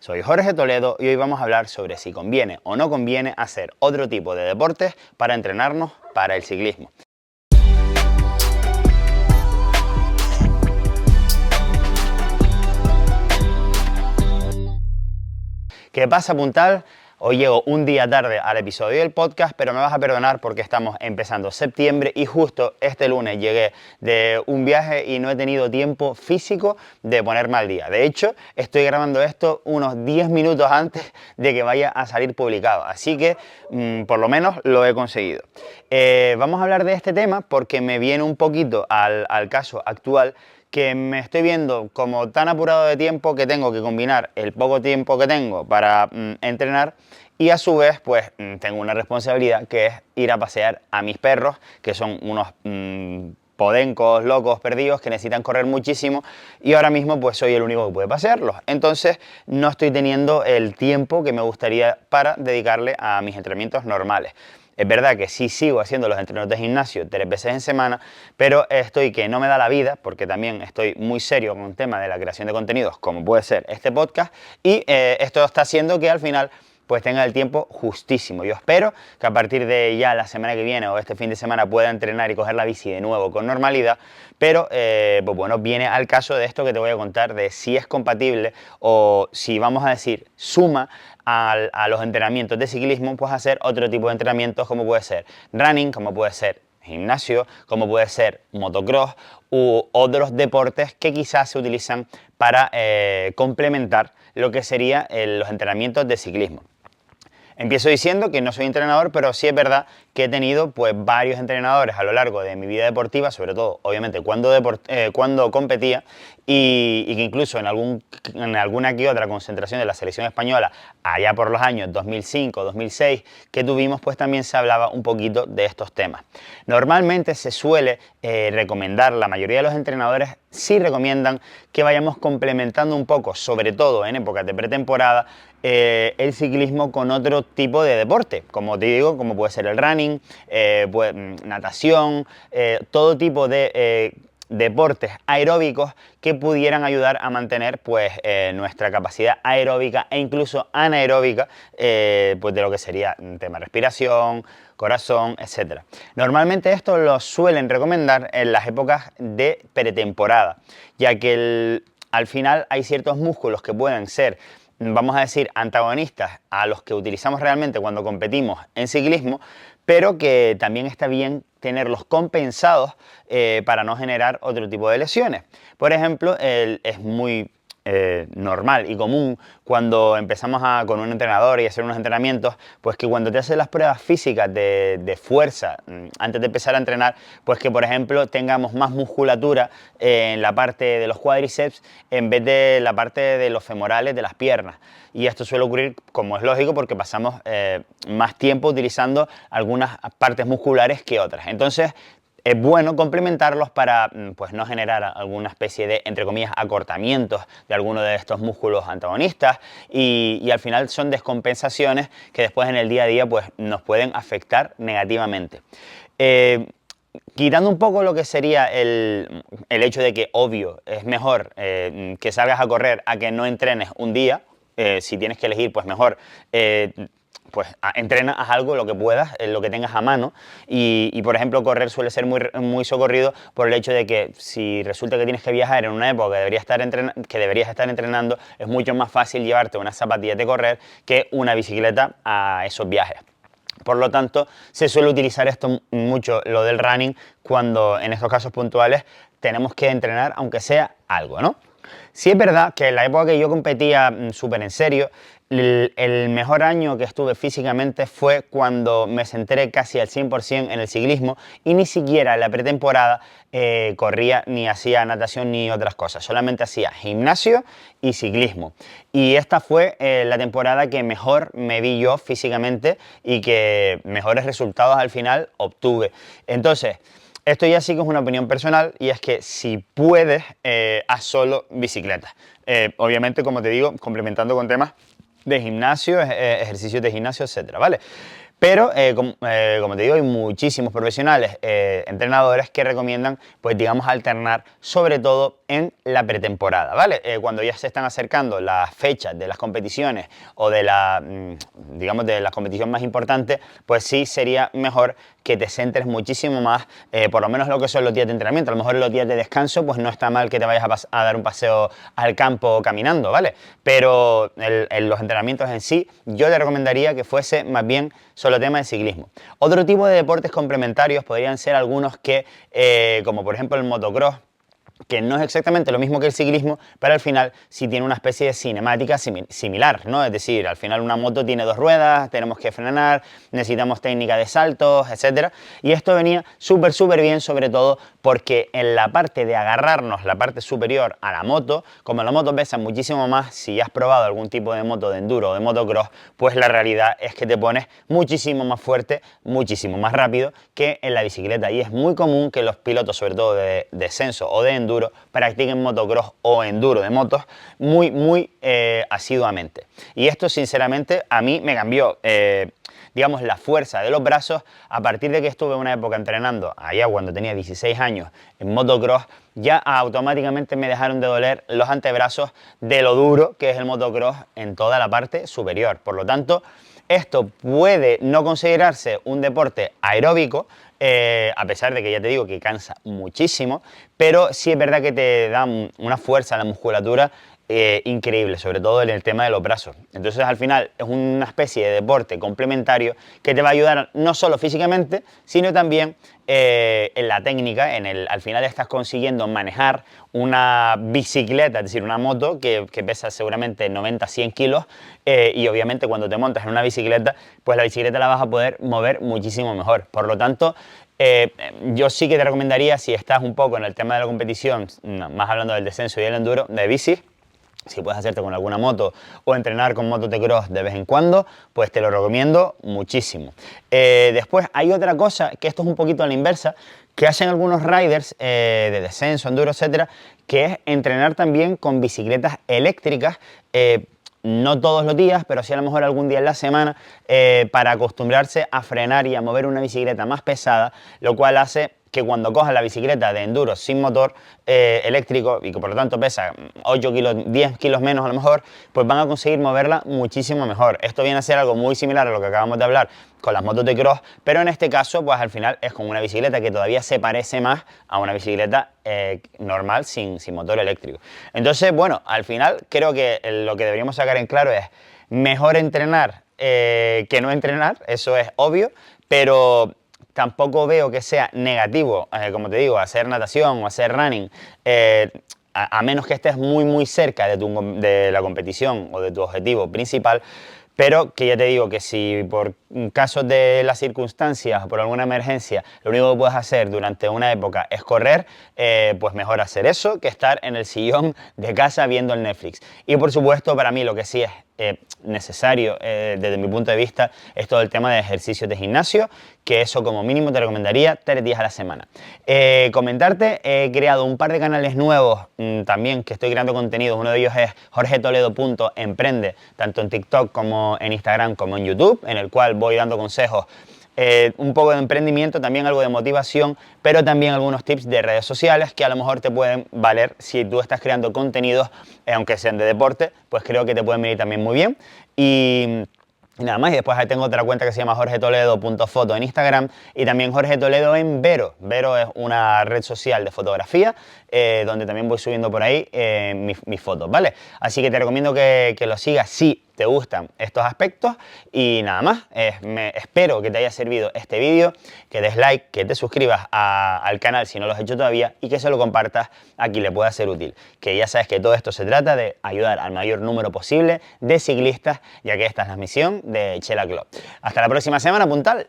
Soy Jorge Toledo y hoy vamos a hablar sobre si conviene o no conviene hacer otro tipo de deportes para entrenarnos para el ciclismo. ¿Qué pasa, Puntal? Hoy llego un día tarde al episodio del podcast, pero me vas a perdonar porque estamos empezando septiembre y justo este lunes llegué de un viaje y no he tenido tiempo físico de ponerme al día. De hecho, estoy grabando esto unos 10 minutos antes de que vaya a salir publicado, así que por lo menos lo he conseguido. Vamos a hablar de este tema porque me viene un poquito al caso actual, que me estoy viendo como tan apurado de tiempo que tengo que combinar el poco tiempo que tengo para entrenar y a su vez pues tengo una responsabilidad que es ir a pasear a mis perros, que son unos podencos, locos, perdidos, que necesitan correr muchísimo y ahora mismo pues soy el único que puede pasearlos. Entonces no estoy teniendo el tiempo que me gustaría para dedicarle a mis entrenamientos normales. Es verdad que sí sigo haciendo los entrenamientos de gimnasio 3 veces en semana, pero estoy que no me da la vida, porque también estoy muy serio con el tema de la creación de contenidos, como puede ser este podcast, y esto está haciendo que al final pues tenga el tiempo justísimo. Yo espero que a partir de ya la semana que viene o este fin de semana pueda entrenar y coger la bici de nuevo con normalidad, pero pues bueno, viene al caso de esto que te voy a contar, de si es compatible o si vamos a decir suma a los entrenamientos de ciclismo, pues hacer otro tipo de entrenamientos como puede ser running, como puede ser gimnasio, como puede ser motocross u otros deportes que quizás se utilizan para complementar lo que serían los entrenamientos de ciclismo. Empiezo diciendo que no soy entrenador, pero sí es verdad que he tenido pues varios entrenadores a lo largo de mi vida deportiva, sobre todo obviamente cuando competía y que incluso en alguna que otra concentración de la selección española allá por los años 2005, 2006 que tuvimos, pues también se hablaba un poquito de estos temas. Normalmente se suele recomendar, la mayoría de los entrenadores sí recomiendan que vayamos complementando un poco, sobre todo en épocas de pretemporada, el ciclismo con otro tipo de deporte, como te digo, como puede ser el running, pues, natación, todo tipo de deportes aeróbicos que pudieran ayudar a mantener pues nuestra capacidad aeróbica e incluso anaeróbica pues de lo que sería tema respiración, corazón, etc. Normalmente esto lo suelen recomendar en las épocas de pretemporada, ya que al final hay ciertos músculos que pueden ser, vamos a decir, antagonistas a los que utilizamos realmente cuando competimos en ciclismo, pero que también está bien tenerlos compensados para no generar otro tipo de lesiones. Por ejemplo, es muy normal y común cuando empezamos con un entrenador y hacer unos entrenamientos, pues que cuando te haces las pruebas físicas de fuerza antes de empezar a entrenar, pues que por ejemplo tengamos más musculatura en la parte de los cuádriceps en vez de la parte de los femorales de las piernas. Y esto suele ocurrir, como es lógico, porque pasamos más tiempo utilizando algunas partes musculares que otras. Entonces, es bueno complementarlos para pues, no generar alguna especie de, entre comillas, acortamientos de alguno de estos músculos antagonistas y al final son descompensaciones que después en el día a día pues, nos pueden afectar negativamente. Quitando un poco lo que sería el hecho de que, obvio, es mejor que salgas a correr a que no entrenes un día. Si tienes que elegir, pues mejor pues entrena, haz algo, lo que puedas, lo que tengas a mano y por ejemplo correr suele ser muy socorrido por el hecho de que si resulta que tienes que viajar en una época que deberías estar entrenando, es mucho más fácil llevarte unas zapatillas de correr que una bicicleta a esos viajes. Por lo tanto, se suele utilizar esto mucho, lo del running, cuando en estos casos puntuales tenemos que entrenar aunque sea algo, ¿no? Sí es verdad que en la época que yo competía súper en serio, el mejor año que estuve físicamente fue cuando me centré casi al 100% en el ciclismo y ni siquiera en la pretemporada corría ni hacía natación ni otras cosas, solamente hacía gimnasio y ciclismo. Y esta fue la temporada que mejor me vi yo físicamente y que mejores resultados al final obtuve. Entonces, esto ya sí que es una opinión personal y es que si puedes, haz solo bicicleta. Obviamente, como te digo, complementando con temas de gimnasio, ejercicios de gimnasio, etcétera, ¿vale? Pero, como te digo, hay muchísimos profesionales, entrenadores que recomiendan, pues digamos, alternar sobre todo en la pretemporada, ¿vale? Cuando ya se están acercando las fechas de las competiciones o de digamos, de la competición más importante, pues sí sería mejor que te centres muchísimo más, por lo menos lo que son los días de entrenamiento. A lo mejor los días de descanso, pues no está mal que te vayas a dar un paseo al campo caminando, ¿vale? Pero en los entrenamientos en sí, yo te recomendaría que fuese más bien solo tema de ciclismo. Otro tipo de deportes complementarios podrían ser algunos que, como por ejemplo el motocross, que no es exactamente lo mismo que el ciclismo, pero al final sí tiene una especie de cinemática similar, ¿no? Es decir, al final una moto tiene dos ruedas, tenemos que frenar, necesitamos técnica de saltos, etc. Y esto venía súper bien, sobre todo porque en la parte de agarrarnos, la parte superior a la moto, como la moto pesa muchísimo más, si ya has probado algún tipo de moto de enduro o de motocross, pues la realidad es que te pones muchísimo más fuerte, muchísimo más rápido que en la bicicleta. Y es muy común que los pilotos, sobre todo de descenso o de enduro, practiquen motocross o enduro de motos muy asiduamente. Y esto sinceramente a mí me cambió digamos, la fuerza de los brazos a partir de que estuve una época entrenando, allá cuando tenía 16 años, en motocross. Ya automáticamente me dejaron de doler los antebrazos de lo duro que es el motocross en toda la parte superior. Por lo tanto, esto puede no considerarse un deporte aeróbico, a pesar de que ya te digo que cansa muchísimo, pero sí es verdad que te da una fuerza a la musculatura increíble, sobre todo en el tema de los brazos. Entonces al final es una especie de deporte complementario que te va a ayudar no solo físicamente, sino también en la técnica. Al final estás consiguiendo manejar una bicicleta, es decir, una moto que pesa seguramente 90-100 kilos, y obviamente cuando te montas en una bicicleta, pues la bicicleta la vas a poder mover muchísimo mejor. Por lo tanto, yo sí que te recomendaría, si estás un poco en el tema de la competición, más hablando del descenso y del enduro, de bici, si puedes hacerte con alguna moto o entrenar con motos de cross de vez en cuando, pues te lo recomiendo muchísimo. Después hay otra cosa, que esto es un poquito a la inversa, que hacen algunos riders de descenso, enduro, etcétera, que es entrenar también con bicicletas eléctricas, no todos los días, pero sí a lo mejor algún día en la semana, para acostumbrarse a frenar y a mover una bicicleta más pesada, lo cual hace que cuando cojas la bicicleta de enduro sin motor eléctrico y que por lo tanto pesa 8 kilos, 10 kilos menos a lo mejor, pues van a conseguir moverla muchísimo mejor. Esto viene a ser algo muy similar a lo que acabamos de hablar con las motos de cross, pero en este caso pues al final es con una bicicleta que todavía se parece más a una bicicleta normal sin motor eléctrico. Entonces, bueno, al final creo que lo que deberíamos sacar en claro es mejor entrenar que no entrenar, eso es obvio, pero tampoco veo que sea negativo, como te digo, hacer natación o hacer running, a menos que estés muy cerca de la competición o de tu objetivo principal. Pero que ya te digo que si por casos de las circunstancias o por alguna emergencia lo único que puedes hacer durante una época es correr, pues mejor hacer eso que estar en el sillón de casa viendo el Netflix. Y por supuesto, para mí lo que sí es necesario desde mi punto de vista es todo el tema de ejercicios de gimnasio, que eso como mínimo te recomendaría 3 días a la semana. Comentarte, he creado un par de canales nuevos también que estoy creando contenidos. Uno de ellos es jorgetoledo.emprende, tanto en TikTok como en Instagram como en YouTube, en el cual voy dando consejos, un poco de emprendimiento, también algo de motivación, pero también algunos tips de redes sociales que a lo mejor te pueden valer si tú estás creando contenidos, aunque sean de deporte, pues creo que te pueden venir también muy bien. Y nada más, y después ahí tengo otra cuenta que se llama jorgetoledo.foto en Instagram y también Jorge Toledo en Vero. Vero es una red social de fotografía donde también voy subiendo por ahí mis fotos, ¿vale? Así que te recomiendo que lo sigas si te gustan estos aspectos y nada más. Espero que te haya servido este vídeo, que des like, que te suscribas al canal si no lo has hecho todavía y que se lo compartas a quien le pueda ser útil. Que ya sabes que todo esto se trata de ayudar al mayor número posible de ciclistas, ya que esta es la misión de Chela Club. Hasta la próxima semana, puntal.